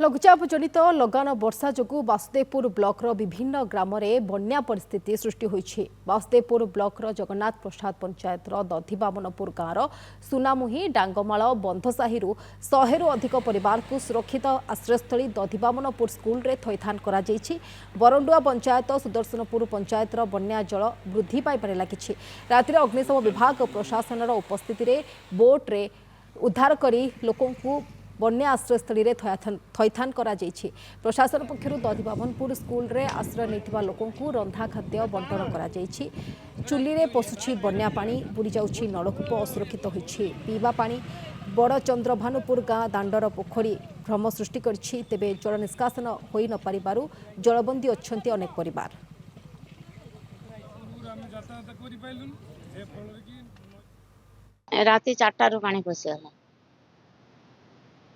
लघुचाप जनित लगान वर्षा जोगु वासुदेवपुर ब्लॉकर विभिन्न ग्राम में बन्या परिस्थिति सृष्टि होइछि। वासुदेवपुर ब्लॉकर जगन्नाथ प्रसाद पंचायत दधिबामनपुर गाँव सुनामुही डांगमाल बंधसाही 100 अधिक परिवार को सुरक्षित आश्रयस्थली दधिबामनपुर स्कूल रे थैथान करा जाइछि। बरंडुआ पंचायत सुदर्शनपुर पंचायत बन्या जल वृद्धि पाइबारे लागिछि। रातिर अग्निशम विभाग प्रशासन उपस्थिति रे बोट रे उद्धार करी लोकों को बन्या आश्रयस्थली रे थैथान करा जाइछि। प्रशासन पक्षरु दधिबामनपुर स्कूल रे आश्रय नेथिबा लोकों को रंधा खाद्य बंटन करा जाइछि। चुली रे पशुछि बन्या पानी बुड़ी जाउछि। नलकूप असुरक्षित होइछि। पीवा पानी बड़ चंद्रभानुपुर गाँ दांडर पोखरी भ्रम सृष्टि करछि। तेबे जल निष्कासन होई न पारिबारु जलबंदी अछंती अनेक परिवार। राति 4टारू पानी पशिगला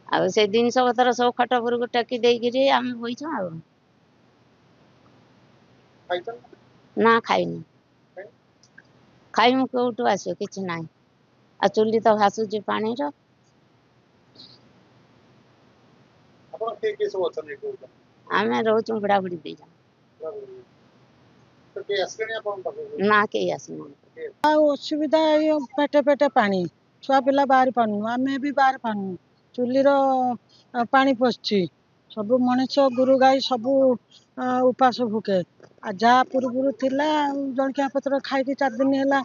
आ से जिनस पतर सब खट उपरକୁ टेकी ଦେଇକିରି ଆମେ ବଇଛୁ ଆଉ ना खाइनु खाइमु कोउटु आसियो किछि नाही आ चुल्ली तो भासुची पानी रो आपण के सब अछन कोउटा आमे रहउछु बडा बडी देजा तो के असकनी आपण पाखो ना के आसिनु असुविधा पेटे पेटे पानी छुआ पिला बाहर पानु आमे भी बाहर पानु चुली पानी पशि सब मनीष गुरु गाई सब उपास भूके आ जहाँ पूर्व थिला जलखिया पत्र खाई 4 दिन है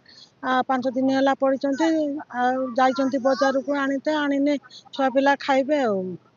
5 दिन है पड़ी जाइए बजार को आनीते आनीने छुआ पिला खाइबे।